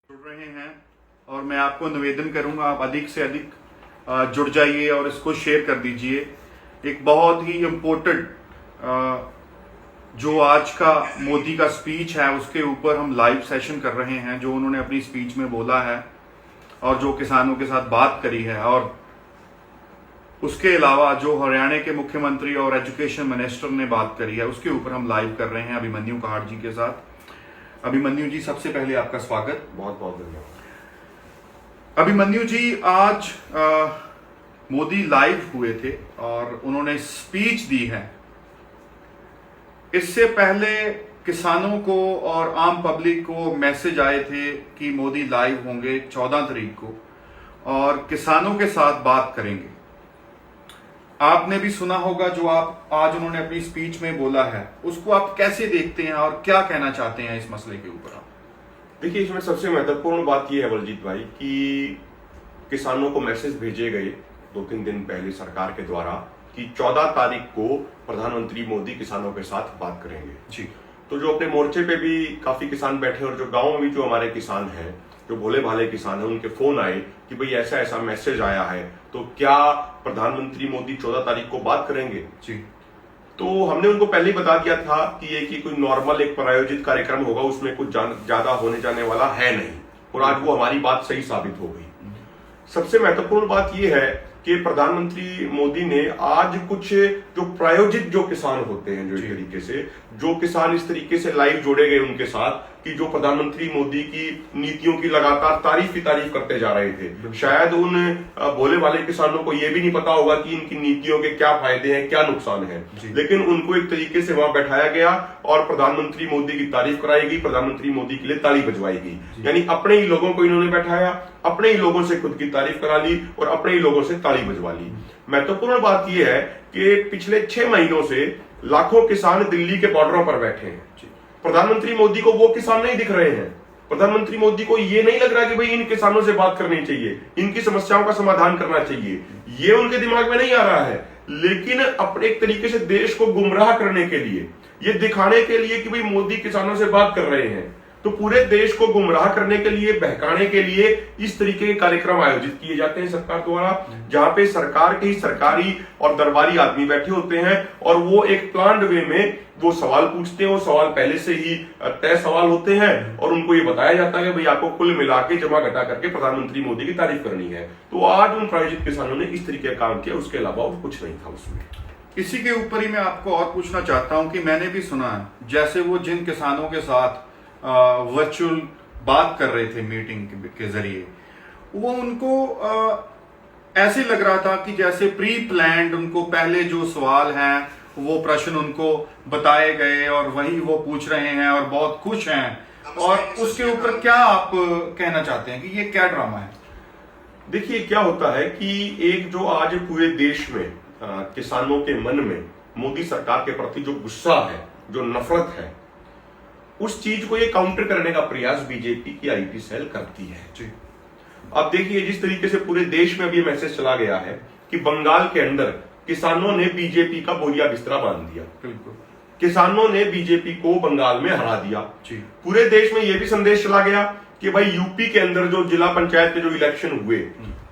जुड़ रहे हैं और मैं आपको निवेदन करूंगा आप अधिक से अधिक जुड़ जाइए और इसको शेयर कर दीजिए। एक बहुत ही इम्पोर्टेंट जो आज का मोदी का स्पीच है उसके ऊपर हम लाइव सेशन कर रहे हैं, जो उन्होंने अपनी स्पीच में बोला है और जो किसानों के साथ बात करी है, और उसके अलावा जो हरियाणा के मुख्यमंत्री और एजुकेशन मिनिस्टर ने बात करी है उसके ऊपर हम लाइव कर रहे हैं अभिमन्यु कहार जी के साथ। अभिमन्यु जी, सबसे पहले आपका स्वागत। बहुत बहुत धन्यवाद। अभिमन्यु जी, आज मोदी लाइव हुए थे और उन्होंने स्पीच दी है। इससे पहले किसानों को और आम पब्लिक को मैसेज आए थे कि मोदी लाइव होंगे 14 तारीख को और किसानों के साथ बात करेंगे। आपने भी सुना होगा जो आप आज उन्होंने अपनी स्पीच में बोला है, उसको आप कैसे देखते हैं और क्या कहना चाहते हैं इस मसले के ऊपर आप? देखिए, इसमें सबसे महत्वपूर्ण बात यह है बलजीत भाई कि किसानों को मैसेज भेजे गए 2-3 दिन पहले सरकार के द्वारा कि 14 तारीख को प्रधानमंत्री मोदी किसानों के साथ बात करेंगे जी। तो जो अपने मोर्चे पे भी काफी किसान बैठे और जो गांव में भी जो हमारे किसान हैं, जो भोले भाले किसान हैं, उनके फोन आए कि भाई ऐसा ऐसा मैसेज आया है, तो क्या प्रधानमंत्री मोदी 14 तारीख को बात करेंगे जी। तो हमने उनको पहले ही बता दिया था कि ये कि कोई नॉर्मल एक प्रायोजित कार्यक्रम होगा, उसमें कुछ ज्यादा होने जाने वाला है नहीं, और आज वो हमारी बात सही साबित हो गई। सबसे महत्वपूर्ण बात यह है कि प्रधानमंत्री मोदी ने आज कुछ जो प्रायोजित जो किसान होते हैं, जो इस तरीके से जो किसान इस तरीके से लाइव जोड़े गए उनके साथ कि जो प्रधानमंत्री मोदी की नीतियों की लगातार तारीफ ही तारीफ करते जा रहे थे। शायद उन भोले वाले किसानों को यह भी नहीं पता होगा कि इनकी नीतियों के क्या फायदे हैं, क्या नुकसान है, लेकिन उनको एक तरीके से वहां बैठाया गया और प्रधानमंत्री मोदी की तारीफ कराई गई, प्रधानमंत्री मोदी के लिए ताली बजवाई गई। यानी अपने ही लोगों को इन्होंने बैठाया, अपने ही लोगों से खुद की तारीफ करा ली और अपने ही लोगों से ताली बजवा ली। महत्वपूर्ण बात यह है कि पिछले 6 महीनों से लाखों किसान दिल्ली के बॉर्डरों पर बैठे हैं। प्रधानमंत्री मोदी को वो किसान नहीं दिख रहे हैं। प्रधानमंत्री मोदी को ये नहीं लग रहा कि भाई इन किसानों से बात करनी चाहिए, इनकी समस्याओं का समाधान करना चाहिए, ये उनके दिमाग में नहीं आ रहा है। लेकिन अपने एक तरीके से देश को गुमराह करने के लिए, ये दिखाने के लिए कि भाई मोदी किसानों से बात कर रहे हैं, तो पूरे देश को गुमराह करने के लिए, बहकाने के लिए इस तरीके के कार्यक्रम आयोजित किए जाते हैं सरकार द्वारा, जहां पे सरकार के ही सरकारी और दरबारी आदमी बैठे होते हैं और वो एक प्लान्ड वे में वो सवाल पूछते हैं। वो सवाल पहले से ही तय सवाल होते हैं और उनको ये बताया जाता है कि भाई आपको कुल मिला के जमा घटा करके प्रधानमंत्री मोदी की तारीफ करनी है। तो आज उन प्रायोजित किसानों ने इस तरीके का काम किया, उसके अलावा और कुछ नहीं था उसमें। इसी के ऊपर ही मैं आपको और पूछना चाहता हूं कि मैंने भी सुना है, जैसे वो जिन किसानों के साथ वर्चुअल बात कर रहे थे मीटिंग के जरिए, वो उनको ऐसे लग रहा था कि जैसे प्री प्लान्ड उनको पहले जो सवाल हैं वो प्रश्न उनको बताए गए और वही वो पूछ रहे हैं और बहुत खुश हैं। और उसके ऊपर क्या आप कहना चाहते हैं कि ये क्या ड्रामा है? देखिए, क्या होता है कि एक जो आज पूरे देश में किसानों के मन में मोदी सरकार के प्रति जो गुस्सा है, जो नफरत है, उस चीज को ये काउंटर करने का प्रयास बीजेपी की आईटी सेल करती है जी। अब देखिए, जिस तरीके से पूरे देश में अभी मैसेज चला गया है कि बंगाल के अंदर किसानों ने बीजेपी का बोरिया बिस्तरा बांध दिया, बिल्कुल किसानों ने बीजेपी को बंगाल में हरा दिया जी। पूरे देश में यह भी संदेश चला गया कि भाई यूपी के अंदर जो जिला पंचायत के जो इलेक्शन हुए,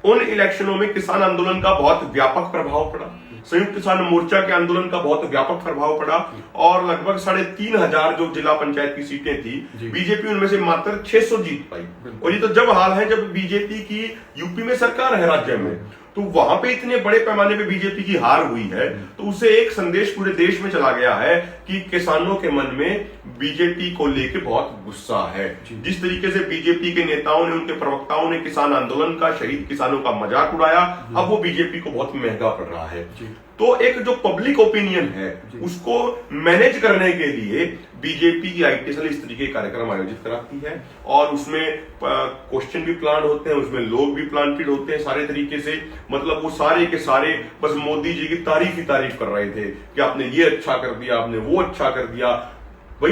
उन इलेक्शनों में किसान आंदोलन का बहुत व्यापक प्रभाव पड़ा, संयुक्त किसान मोर्चा के आंदोलन का बहुत व्यापक प्रभाव पड़ा और लगभग 3,500 जो जिला पंचायत की सीटें थी, बीजेपी उनमें से मात्र 600 जीत पाई। और ये तो जब हाल है जब बीजेपी की यूपी में सरकार है राज्य में, तो वहां पे इतने बड़े पैमाने पे बीजेपी की हार हुई है, तो उससे एक संदेश पूरे देश में चला गया है कि किसानों के मन में बीजेपी को लेके बहुत गुस्सा है। जिस तरीके से बीजेपी के नेताओं ने, उनके प्रवक्ताओं ने किसान आंदोलन का, शहीद किसानों का मजाक उड़ाया, अब वो बीजेपी को बहुत महंगा पड़ रहा है। तो एक जो पब्लिक ओपिनियन है उसको मैनेज करने के लिए बीजेपी की आईटी सेल इस तरीके के कार्यक्रम आयोजित कराती है और उसमें क्वेश्चन भी प्लान होते हैं, उसमें लोग भी प्लांटेड होते हैं सारे तरीके से। मतलब वो सारे के सारे बस मोदी जी की तारीफ ही तारीफ कर रहे थे कि आपने ये अच्छा कर दिया, आपने वो अच्छा कर दिया। भाई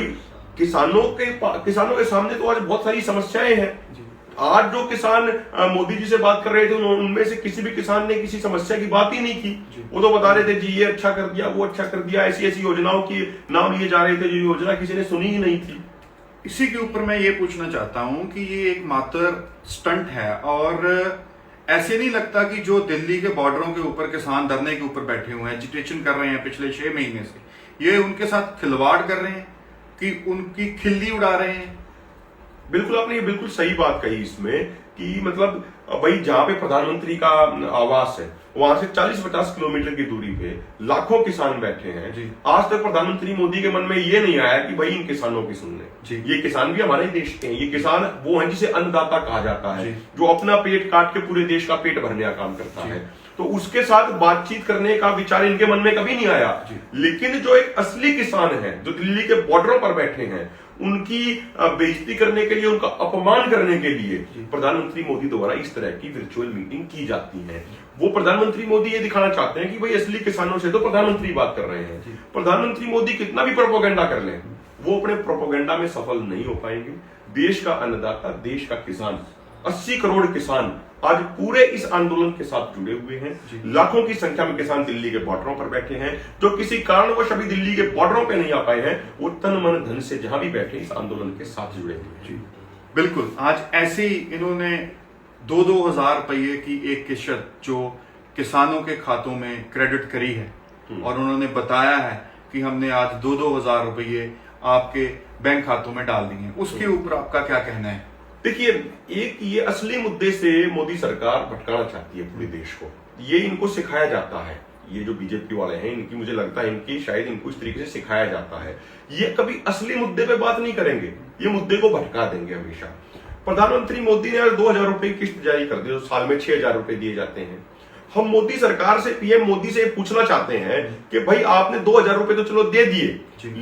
किसानों के सामने तो आज बहुत सारी समस्याएं हैं। आज जो किसान मोदी जी से बात कर रहे थे, उनमें से किसी भी किसान ने किसी समस्या की बात ही नहीं की। वो तो बता रहे थे जी ये अच्छा कर दिया, वो अच्छा कर दिया, ऐसी ऐसी योजनाओं की नाम लिए जा रहे थे जो योजना किसी ने सुनी ही नहीं थी। इसी के ऊपर मैं ये पूछना चाहता हूं कि ये एक मात्र स्टंट है, और ऐसे नहीं लगता कि जो दिल्ली के बॉर्डरों के ऊपर किसान धरने के ऊपर बैठे हुए हैं, एजिटेशन कर रहे हैं पिछले 6 महीने से, ये उनके साथ खिलवाड़ कर रहे हैं कि उनकी खिल्ली उड़ा रहे हैं? बिल्कुल, आपने ये बिल्कुल सही बात कही इसमें कि मतलब भाई जहां पे प्रधानमंत्री का आवास है वहां से 40-50 किलोमीटर की दूरी पे लाखों किसान बैठे हैं। जी। आज तक प्रधानमंत्री मोदी के मन में ये नहीं आया कि भाई इन किसानों की सुन जी। ले। ये किसान भी हमारे देश के हैं। ये किसान वो हैं जिसे अन्नदाता कहा जाता है, जी। जो अपना पेट काट के पूरे देश का पेट भरने का काम करता है। तो उसके साथ बातचीत करने का विचार इनके मन में कभी नहीं आया। लेकिन जो एक असली किसान है, जो दिल्ली के बॉर्डरों पर बैठे हैं, उनकी बेइज्जती करने के लिए, उनका अपमान करने के लिए प्रधानमंत्री मोदी द्वारा इस तरह की वर्चुअल मीटिंग की जाती है। वो प्रधानमंत्री मोदी ये दिखाना चाहते हैं कि भाई असली किसानों से तो प्रधानमंत्री बात कर रहे हैं। प्रधानमंत्री मोदी कितना भी प्रोपोगेंडा कर लें, वो अपने प्रोपोगेंडा में सफल नहीं हो पाएंगे। देश का अन्नदाता, देश का किसान, 80 करोड़ किसान आज पूरे इस आंदोलन के साथ जुड़े हुए हैं। लाखों की संख्या में किसान दिल्ली के बॉर्डरों पर बैठे हैं। जो किसी कारणवश अभी दिल्ली के बॉर्डरों पे नहीं आ पाए हैं, वो तन मन धन से जहां भी बैठे इस आंदोलन के साथ जुड़े हुए हैं। बिल्कुल, आज ऐसे ही इन्होंने 2-2 हजार रुपये की एक किश्त जो किसानों के खातों में क्रेडिट करी है, और उन्होंने बताया है कि हमने आज 2-2 हजार रुपये आपके बैंक खातों में डाल दिए। उसके ऊपर आपका क्या कहना है? देखिए, एक ये असली मुद्दे से मोदी सरकार भटकाना चाहती है पूरे देश को। ये इनको सिखाया जाता है। ये जो बीजेपी वाले हैं, इनकी मुझे लगता है इनकी शायद इनको इस तरीके से सिखाया जाता है। ये कभी असली मुद्दे पे बात नहीं करेंगे, ये मुद्दे को भटका देंगे हमेशा। प्रधानमंत्री मोदी ने 2,000 रुपए की किस्त जारी कर दी, तो साल में 6,000 रुपए दिए जाते हैं। हम मोदी सरकार से, पीएम मोदी से पूछना चाहते हैं कि भाई आपने 2,000 रुपए तो चलो दे दिए,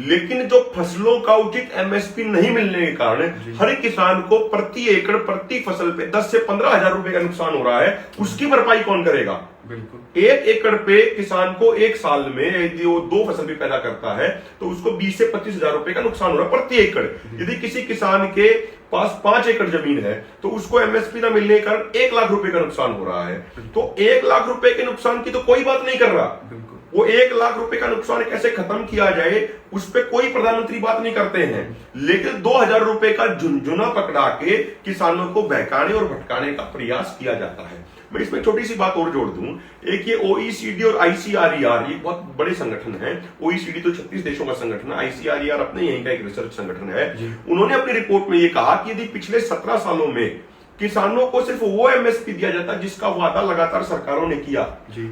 लेकिन जो फसलों का उचित एमएसपी नहीं मिलने के कारण हर एक किसान को प्रति एकड़, प्रति फसल पे 10 से 15,000 रुपए का नुकसान हो रहा है। उसकी भरपाई कौन करेगा? बिल्कुल। 1 एकड़ पे किसान को एक साल में यदि वो 2 फसल भी पैदा करता है तो उसको 20 से 25,000 रुपए का नुकसान हो रहा है प्रति एकड़। यदि किसी किसान के पास 5 एकड़ जमीन है तो उसको एमएसपी न मिलने के कारण 1 लाख रुपए का नुकसान हो रहा है। तो 1 लाख रुपए के नुकसान की तो कोई बात नहीं कर रहा। वो 1 लाख रुपए का नुकसान कैसे खत्म किया जाए, उस पर कोई प्रधानमंत्री बात नहीं करते हैं। लेकिन 2,000 रुपए का झुंझुना पकड़ा के किसानों को बहकाने और भटकाने का प्रयास किया जाता है। मैं इसमें छोटी सी बात और जोड़ दूं, एक ये ओईसीडी और आईसीआरईआर, ये बहुत बड़े संगठन है। ओईसीडी तो 36 देशों का संगठन है, आईसीआरईआर अपने यहीं का एक रिसर्च संगठन है। उन्होंने अपनी रिपोर्ट में ये कहा कि यदि पिछले 17 सालों में किसानों को सिर्फ वो एमएसपी दिया जाता जिसका वादा लगातार सरकारों ने किया,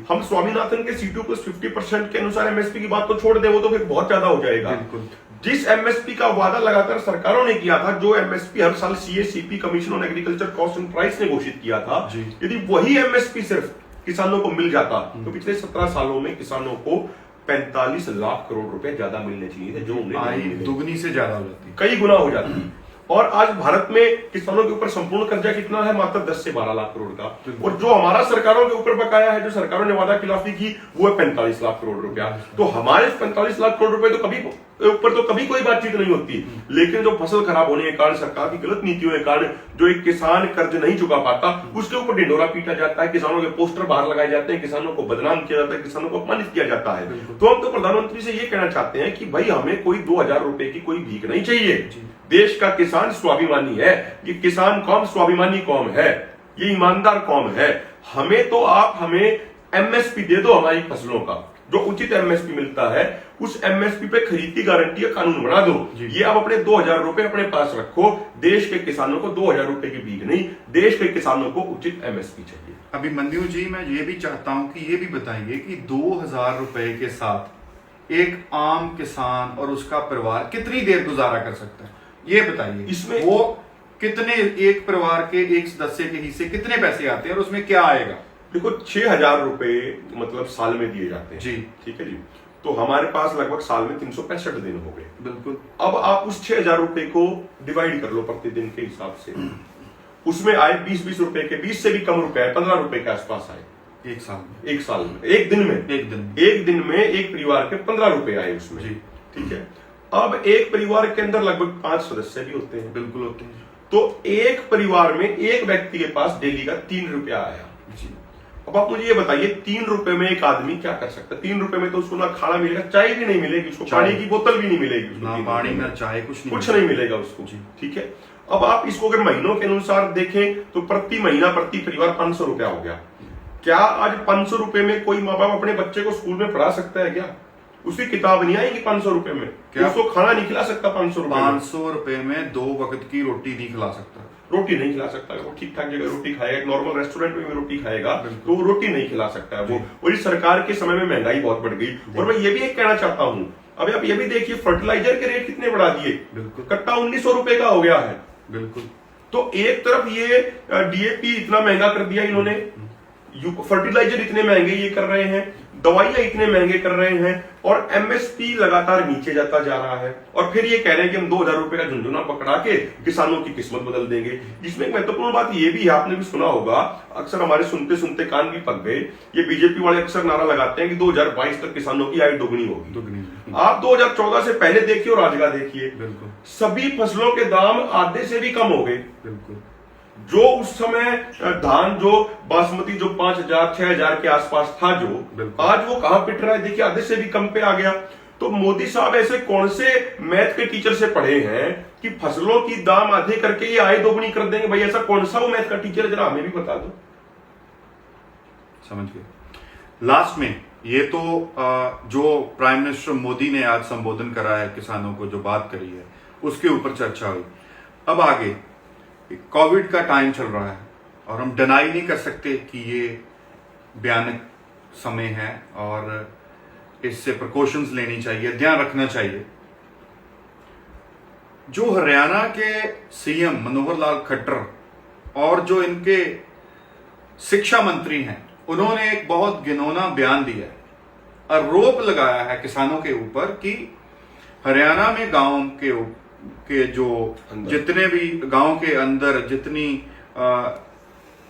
हम स्वामीनाथन के C2 प्लस 50% के अनुसार एमएसपी की बात को छोड़ दे, वो तो फिर बहुत ज्यादा हो जाएगा। जिस एमएसपी का वादा लगातार सरकारों ने किया था, जो एमएसपी हर साल CACP, commission on agriculture cost and price ने घोषित किया था, यदि वही एमएसपी सिर्फ किसानों को मिल जाता तो पिछले 17 सालों में किसानों को 45 लाख करोड़ रुपए ज्यादा मिलने चाहिए थे, जो उन्हें दुगनी से ज्यादा हो जाती, कई गुना हो जाती। और आज भारत में किसानों के ऊपर संपूर्ण कर्जा कितना है? मात्र 10 से 12 लाख करोड़ का। और जो हमारा सरकारों के ऊपर बकाया है, जो सरकारों ने वादा खिलाफी की, वो है 45 लाख करोड़ रुपया। तो हमारे 45 लाख करोड़ रुपए तो कभी ऊपर तो कभी कोई बातचीत नहीं होती। लेकिन जो फसल खराब होने के कारण, सरकार की गलत नीतियों के कारण जो एक किसान कर्ज नहीं चुका पाता, उसके ऊपर ढिंडोरा पीटा जाता है, किसानों के पोस्टर बाहर लगाए जाते हैं, किसानों को बदनाम किया जाता है, किसानों को अपमानित किया जाता है। तो हम तो प्रधानमंत्री से ये कहना चाहते हैं कि भाई हमें कोई 2,000 रुपए की कोई भीख नहीं चाहिए। देश का किसान स्वाभिमानी है, ये किसान कौम स्वाभिमानी कौम है, ये ईमानदार कौम है। हमें तो आप हमें एमएसपी दे दो, हमारी फसलों का जो उचित एमएसपी मिलता है, उस एमएसपी पे खरीद की गारंटी का कानून बना दो। ये आप अपने 2,000 रुपए अपने पास रखो। देश के किसानों को 2,000 रुपए की भीख नहीं, देश के किसानों को उचित एमएसपी चाहिए। अभिमन्यु जी, मैं ये भी चाहता हूं कि ये भी बताइए कि 2,000 रुपए के साथ एक आम किसान और उसका परिवार कितनी देर गुजारा कर सकता है, ये बताइए। इसमें वो कितने, एक परिवार के एक सदस्य के हिस्से कितने पैसे आते हैं और उसमें क्या आएगा? देखो, 6,000 रुपए मतलब साल में दिए जाते हैं जी, ठीक है जी। तो हमारे पास लगभग साल में 365 दिन हो गए। बिल्कुल। अब आप उस 6,000 रुपए को डिवाइड कर लो प्रतिदिन के हिसाब से, उसमें आए 20-20 रुपए के, 20 से भी कम रुपए आए, 15 रुपए के आसपास आए एक साल में। एक दिन में एक परिवार के 15 रुपए आए उसमें, ठीक है। अब एक परिवार के अंदर लगभग 5 सदस्य भी होते हैं। बिल्कुल होते हैं। तो एक परिवार में एक व्यक्ति के पास डेली का 3 रुपया आया जी। अब आप मुझे ये बताइए 3 रुपए में एक आदमी क्या कर सकता है? 3 रुपए में तो उसको ना खाना मिलेगा, चाय भी नहीं मिलेगी उसको, पानी की बोतल भी नहीं मिलेगी उसको, ना पानी ना चाय, कुछ नहीं मिलेगा उसको। ठीक है, अब आप इसको अगर महीनों के अनुसार देखें तो प्रति महीना प्रति परिवार 500 रुपया हो गया। क्या आज 500 रुपए में कोई माँ बाप अपने बच्चे को स्कूल में पढ़ा सकता है क्या? उसकी किताब नहीं आएगी 500 रुपए में, क्या उसको खाना नहीं खिला सकता 500 रुपए? 500 रुपए में 2 वक्त की रोटी नहीं खिला सकता, रोटी नहीं खिला सकता। वो ठीक ठाक जगह रोटी खाएगा, एक नॉर्मल रेस्टोरेंट में भी रोटी खाएगा तो वो रोटी नहीं खिला सकता है वो। और इस सरकार के समय में महंगाई बहुत बढ़ गई। और मैं ये भी एक कहना चाहता हूँ, अभी आप ये भी देखिए फर्टिलाइजर के रेट कितने बढ़ा दिए, कट्टा 1900 रुपए का हो गया है। बिल्कुल। तो एक तरफ ये डीएपी इतना महंगा कर दिया इन्होंने, फर्टिलाइजर इतने महंगे ये कर रहे हैं, दवाइयां इतने महंगे कर रहे हैं, और एमएसपी लगातार नीचे जाता जा रहा है। और फिर ये कह रहे हैं कि हम 2000 रुपए का झुंझुना पकड़ा के किसानों की किस्मत बदल देंगे। जिसमें एक महत्वपूर्ण बात ये भी है, आपने भी सुना होगा, अक्सर हमारे सुनते सुनते कान भी पक गए, ये बीजेपी वाले अक्सर नारा लगाते हैं कि 2022 तक किसानों की आय दोगुनी होगी। आप 2014 से पहले देखिए और आज का देखिए, सभी फसलों के दाम आधे से भी कम हो गए। बिल्कुल। जो उस समय धान जो बासमती जो 5000 6000 के आसपास था, जो आज वो कहां पिट रहा है, देखिए आधे से भी कम पे आ गया। तो मोदी साहब ऐसे कौन से मैथ के टीचर से पढ़े हैं कि फसलों की दाम आधे करके ये आय दोगुनी कर देंगे? भाई ऐसा कौन सा वो मैथ का टीचर है, जरा हमें भी बता दो। समझ गए। लास्ट में ये तो जो प्राइम मिनिस्टर मोदी ने आज संबोधन करा है किसानों को, जो बात करी है उसके ऊपर चर्चा हुई। अब आगे कोविड का टाइम चल रहा है और हम डिनाई नहीं कर सकते कि ये भयानक समय है और इससे प्रिकॉशंस लेनी चाहिए, ध्यान रखना चाहिए। जो हरियाणा के सीएम मनोहर लाल खट्टर और जो इनके शिक्षा मंत्री हैं, उन्होंने एक बहुत घिनौना बयान दिया है, आरोप लगाया है किसानों के ऊपर कि हरियाणा में गांव के जो जितने भी गांव के अंदर जितनी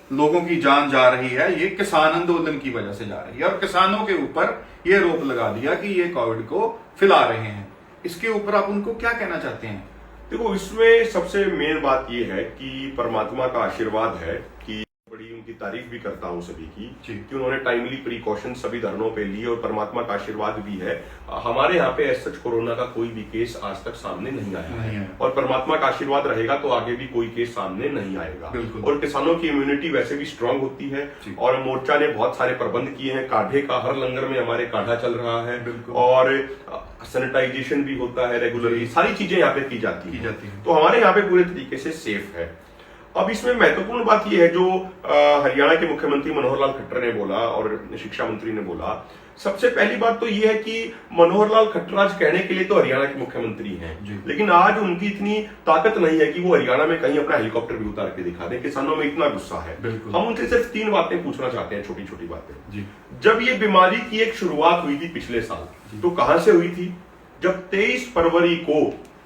लोगों की जान जा रही है, ये किसान आंदोलन की वजह से जा रही है। और किसानों के ऊपर ये आरोप लगा दिया कि ये कोविड को फैला रहे हैं। इसके ऊपर आप उनको क्या कहना चाहते हैं? देखो, इसमें सबसे मेन बात ये है कि परमात्मा का आशीर्वाद है कि बड़ी उनकी तारीफ भी करता हूं सभी की कि उन्होंने टाइमली प्रिकॉशन सभी धरनों पे लिए, और परमात्मा का आशीर्वाद भी है हमारे यहाँ पे सच कोरोना का कोई भी केस आज तक सामने नहीं आया है। और परमात्मा का आशीर्वाद रहेगा तो आगे भी कोई केस सामने नहीं आएगा। और किसानों की इम्यूनिटी वैसे भी स्ट्रांग होती है, और मोर्चा ने बहुत सारे प्रबंध किए हैं। काढ़े का हर लंगर में हमारे काढ़ा चल रहा है, और सैनिटाइजेशन भी होता है रेगुलरली, सारी चीजें यहाँ पे की जाती है। तो हमारे यहाँ पे पूरे तरीके से सेफ है। अब इसमें महत्वपूर्ण बात यह है जो हरियाणा के मुख्यमंत्री मनोहर लाल खट्टर ने बोला और शिक्षा मंत्री ने बोला। सबसे पहली बात तो यह है कि मनोहर लाल खट्टर आज कहने के लिए तो हरियाणा के मुख्यमंत्री हैं, लेकिन आज उनकी इतनी ताकत नहीं है कि वो हरियाणा में कहीं अपना हेलीकॉप्टर भी उतार के दिखा दें। किसानों में इतना गुस्सा है। हम उनसे सिर्फ 3 बातें पूछना चाहते हैं, छोटी छोटी बातें। जब ये बीमारी की एक शुरुआत हुई थी पिछले साल, तो कहां से हुई थी? जब 23 फरवरी को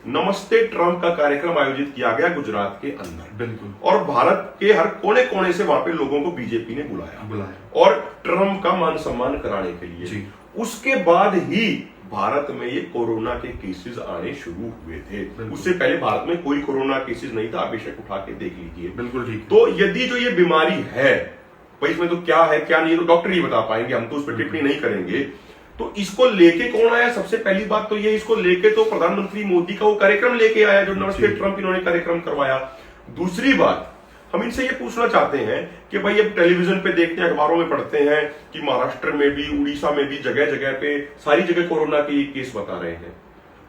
नमस्ते ट्रंप का कार्यक्रम आयोजित किया गया गुजरात के अंदर, और भारत के हर कोने कोने से वहां पे लोगों को बीजेपी ने बुलाया और ट्रंप का मान सम्मान कराने के लिए। उसके बाद ही भारत में ये कोरोना के केसेस आने शुरू हुए थे। उससे पहले भारत में कोई कोरोना केसेस नहीं था। आप बेशक उठा के देख लीजिए। बिल्कुल ठीक। तो यदि जो ये बीमारी है, भाई इसमें तो क्या है क्या नहीं, तो डॉक्टर ही बता पाएंगे, हम तो उस पर टिप्पणी नहीं करेंगे। तो इसको लेके कौन आया? सबसे पहली बात तो ये, इसको लेके तो प्रधानमंत्री मोदी का वो कार्यक्रम लेके आया जो नमस्ते ट्रंप इन्होंने कार्यक्रम करवाया। दूसरी बात, हम इनसे ये पूछना चाहते हैं कि भाई अब टेलीविजन पे देखते हैं, अखबारों में पढ़ते हैं कि महाराष्ट्र में भी, उड़ीसा में भी, जगह जगह पे सारी जगह कोरोना के केस बता रहे हैं।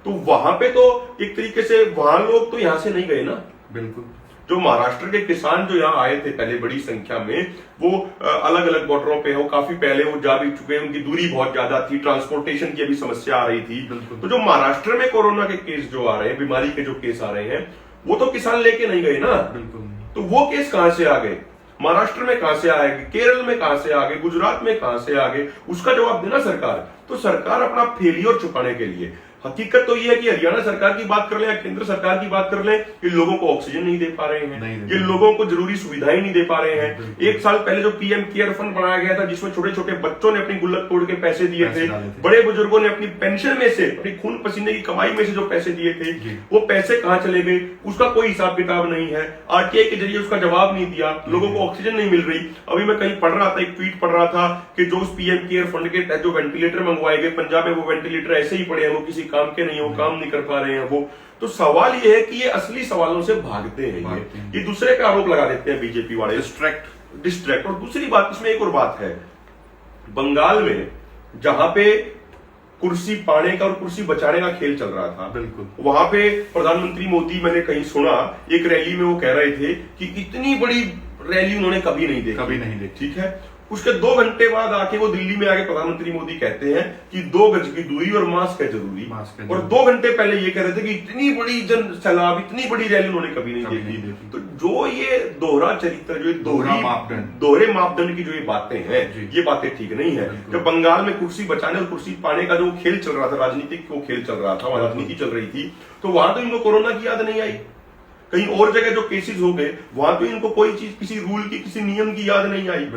तो वहां पे तो एक तरीके से वहां लोग तो यहां से नहीं गए ना। बिल्कुल। जो महाराष्ट्र के किसान जो यहाँ आए थे पहले बड़ी संख्या में, वो अलग अलग बॉर्डरों पे हो, काफी पहले वो जा भी चुके हैं, उनकी दूरी बहुत ज्यादा थी, ट्रांसपोर्टेशन की भी समस्या आ रही थी। तो जो महाराष्ट्र में कोरोना के केस जो आ रहे हैं, बीमारी के जो केस आ रहे हैं, वो तो किसान लेके नहीं गए ना। बिल्कुल। तो वो केस कहां से आ गए? महाराष्ट्र में कहां से आएंगे, केरल में कहां से आ गए, गुजरात में कहां से आ गए? उसका जवाब देना सरकार। तो सरकार अपना फेलियर छुपाने के लिए हकीकत तो ये है कि हरियाणा सरकार की बात कर ले या केंद्र सरकार की बात कर ले, ये लोगों को ऑक्सीजन नहीं दे पा रहे हैं, ये लोगों को जरूरी सुविधाएं नहीं दे पा रहे हैं। एक साल पहले जो पीएम केयर फंड बनाया गया था, जिसमें छोटे छोटे बच्चों ने अपनी गुल्लक तोड़ के पैसे दिए थे, बड़े बुजुर्गों ने अपनी पेंशन में से, अपनी खून पसीने की कमाई में से जो पैसे दिए थे, वो पैसे कहां चले गए, उसका कोई हिसाब किताब नहीं है। आरटीआई के जरिए उसका जवाब नहीं दिया, लोगों को ऑक्सीजन नहीं मिल रही। अभी मैं कहीं पढ़ रहा था, एक ट्वीट पढ़ रहा था कि जो उस पीएम केयर फंड के तहत जो वेंटिलेटर मंगवाए गए पंजाब में, वो वेंटिलेटर ऐसे ही पड़े हैं, वो किसी काम के नहीं, वो काम नहीं कर पा रहे हैं वो। तो सवाल ये है कि ये असली सवालों से भागते हैं, ये दूसरे पे आरोप लगा देते हैं बीजेपी वाले, डिस्ट्रैक्ट। और दूसरी बात, इसमें एक और बात है, बंगाल में जहां पे कुर्सी पाने का और कुर्सी बचाने का खेल चल रहा था, बिल्कुल वहां पे प्रधानमंत्री मोदी, मैंने कहीं सुना एक रैली में वो कह रहे थे कि इतनी बड़ी रैली उन्होंने कभी नहीं देखी, ठीक है। उसके 2 घंटे बाद आके वो दिल्ली में आके प्रधानमंत्री मोदी कहते हैं कि 2 गज की दूरी और मास्क है जरूरी, और 2 घंटे पहले ये कह रहे थे कि इतनी बड़ी जन सैलाब, इतनी बड़ी रैली उन्होंने कभी नहीं देखी। तो जो ये दोहरा चरित्र, जो दोहरे मापदंड की जो ये बातें हैं, ये बातें ठीक नहीं है। जब बंगाल में कुर्सी बचाने और कुर्सी पाने का जो खेल चल रहा था, राजनीतिक वो खेल चल रहा था, वहां राजनीति चल रही थी, तो वहां तो इनको कोरोना की याद नहीं आई। कहीं और जगह जो केसेस हो गए, वहां तो इनको कोई चीज, किसी रूल की, किसी नियम की याद नहीं आई।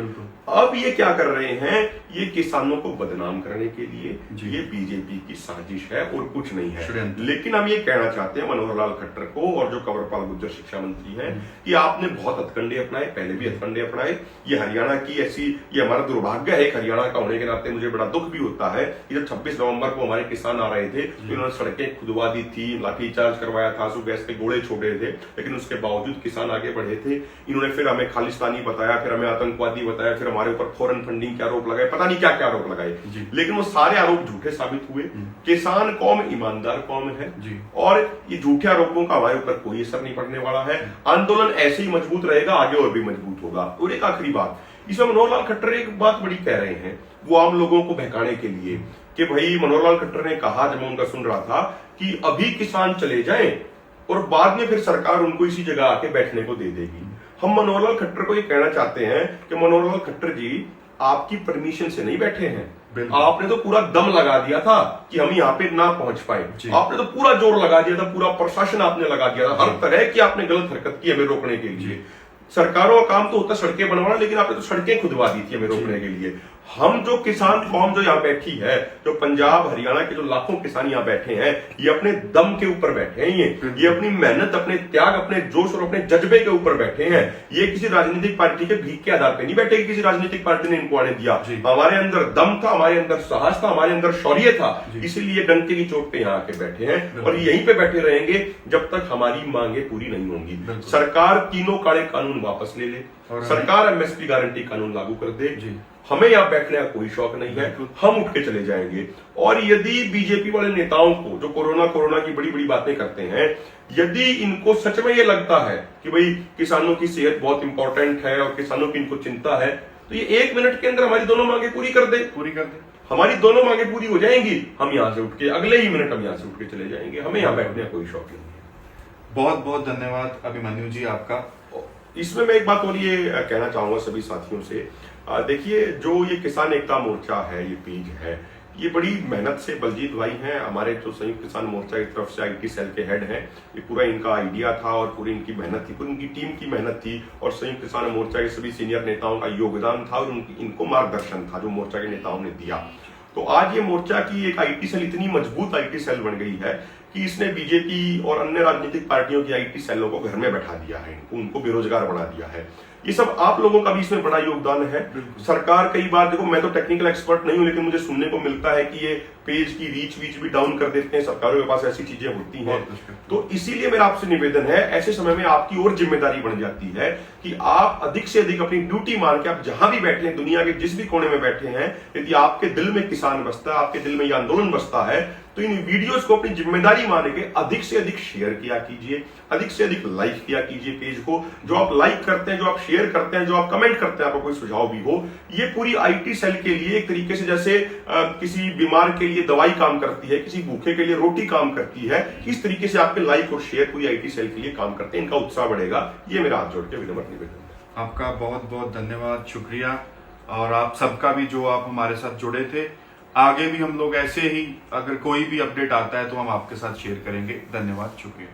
अब ये क्या कर रहे हैं, ये किसानों को बदनाम करने के लिए ये बीजेपी की साजिश है और कुछ नहीं है। लेकिन हम ये कहना चाहते हैं मनोहर लाल खट्टर को और जो कंवरपाल गुर्जर शिक्षा मंत्री हैं कि आपने बहुत हथकंडे अपनाए, पहले भी हथकंडे अपनाए। ये हरियाणा की ऐसी, ये हमारा दुर्भाग्य है हरियाणा का होने के नाते, मुझे बड़ा दुख भी होता है कि जब 26 नवंबर को हमारे किसान आ रहे थे तो इन्होंने सड़कें खुदवा दी थी, लाठीचार्ज करवाया था, आंसू गैस के गोले छोड़े थे, लेकिन उसके बावजूद किसान आगे बढ़े थे। इन्होंने फिर हमें खालिस्तानी बताया, फिर हमें आतंकवादी बताया, फिर हमारे ऊपर फॉरेन फंडिंग के आरोप लगाए, पता नहीं क्या क्या आरोप लगाए, लेकिन वो सारे आरोप झूठे साबित हुए। किसान कौम ईमानदार कौम है और ये झूठे आरोपों का हमारे ऊपर कोई असर नहीं पड़ने वाला है। आंदोलन ऐसे ही मजबूत रहेगा, आगे और भी मजबूत होगा। और एक आखिरी बात, इसमें मनोहर लाल खट्टर एक बात बड़ी कह रहे हैं, वो आम लोगों को बहकाने के लिए, कि भाई मनोहर लाल खट्टर ने कहा, जब मैं उनका सुन रहा था, कि अभी किसान चले जाएं और बाद में फिर सरकार उनको इसी जगह आके बैठने को दे देगी। हम मनोहर लाल खट्टर को ये कहना चाहते हैं कि मनोहर लाल खट्टर जी, आपकी परमिशन से नहीं बैठे हैं, आपने तो पूरा दम लगा दिया था कि हम यहाँ पे ना पहुंच पाए, आपने तो पूरा जोर लगा दिया था, पूरा प्रशासन आपने लगा दिया था, हर तरह की आपने गलत हरकत की हमें रोकने के लिए। सरकारों का काम तो होता सड़कें बनवाना, लेकिन आपने तो सड़कें खुदवा दी थी हमें रोकने के लिए। हम जो किसान कौम जो यहाँ बैठी है, जो पंजाब हरियाणा के जो लाखों किसान यहाँ बैठे हैं, ये अपने दम के ऊपर बैठे हैं, ये अपनी मेहनत, अपने त्याग, अपने जोश और अपने जज्बे के ऊपर बैठे हैं। ये किसी राजनीतिक पार्टी के भीख के आधार पर नहीं बैठे, किसी राजनीतिक पार्टी ने इनको आने दिया। हमारे अंदर दम था, हमारे अंदर साहस था, हमारे अंदर शौर्य था, इसीलिए डंके की चोट पे यहाँ आके बैठे हैं और यहीं पे बैठे रहेंगे जब तक हमारी मांगे पूरी नहीं होंगी। सरकार तीनों काले कानून वापस ले ले, सरकार एमएसपी गारंटी कानून लागू कर दे, हमें यहाँ बैठने का कोई शौक नहीं है, हम उठ के चले जाएंगे। और यदि बीजेपी वाले नेताओं को, जो कोरोना की बड़ी बड़ी बातें करते हैं, यदि इनको सच में ये लगता है कि भाई किसानों की सेहत बहुत इंपॉर्टेंट है और किसानों की इनको चिंता है, तो ये 1 मिनट के अंदर हमारी दोनों मांगे पूरी कर दे। हमारी दोनों मांगे पूरी हो जाएंगी, हम यहाँ से उठ के अगले ही मिनट हम यहाँ से उठ के चले जाएंगे, हमें यहाँ बैठने का कोई शौक नहीं है। बहुत बहुत धन्यवाद अभिमन्यु जी आपका। इसमें मैं एक बात और ये कहना चाहूंगा सभी साथियों से, देखिए, जो ये किसान एकता मोर्चा है, ये पेज है, ये बड़ी मेहनत से बलजीत भाई हैं, हमारे जो संयुक्त किसान मोर्चा की तरफ से आईटी सेल के हेड हैं, ये पूरा इनका आइडिया था और पूरी इनकी मेहनत थी, पूरी इनकी टीम की मेहनत थी और संयुक्त किसान मोर्चा के सभी सीनियर नेताओं का योगदान था और इनको मार्गदर्शन था जो मोर्चा के नेताओं ने दिया। तो आज ये मोर्चा की एक आईटी सेल इतनी मजबूत आईटी सेल बन गई है कि इसने बीजेपी और अन्य राजनीतिक पार्टियों की आईटी सेलों को घर में बैठा दिया है, उनको बेरोजगार बना दिया है। ये सब आप लोगों का भी इसमें बड़ा योगदान है। सरकार कई बार, देखो मैं तो टेक्निकल एक्सपर्ट नहीं हूं, लेकिन मुझे सुनने को मिलता है कि ये पेज की रीच भी डाउन कर देते हैं, सरकारों के पास ऐसी चीजें होती हैं। तो इसीलिए मेरा आपसे निवेदन है, ऐसे समय में आपकी और जिम्मेदारी बन जाती है कि आप अधिक से अधिक अपनी ड्यूटी मान के, आप जहां भी बैठे हैं, दुनिया के जिस भी कोने में बैठे हैं, यदि आपके दिल में किसान बसता है, आपके दिल में यह आंदोलन बसता है, तो इन वीडियोस को अपनी जिम्मेदारी मान के अधिक से अधिक शेयर किया कीजिए, अधिक से अधिक लाइक किया कीजिए पेज को। जो आप लाइक करते हैं, जो आप शेयर करते हैं, जो आप कमेंट करते हैं, आपको कोई सुझाव भी हो, ये पूरी आईटी सेल के लिए एक तरीके से जैसे किसी बीमार के लिए दवाई काम करती है, किसी भूखे के लिए रोटी काम करती है, इस तरीके से आपके लाइक और शेयर पूरी आईटी सेल के लिए काम करते हैं। इनका उत्साह बढ़ेगा, ये मेरा हाथ जोड़ के विनम्र निवेदन है। आपका बहुत बहुत धन्यवाद, शुक्रिया। और आप सबका भी जो आप हमारे साथ जुड़े थे, आगे भी हम लोग ऐसे ही, अगर कोई भी अपडेट आता है तो हम आपके साथ शेयर करेंगे। धन्यवाद, शुक्रिया।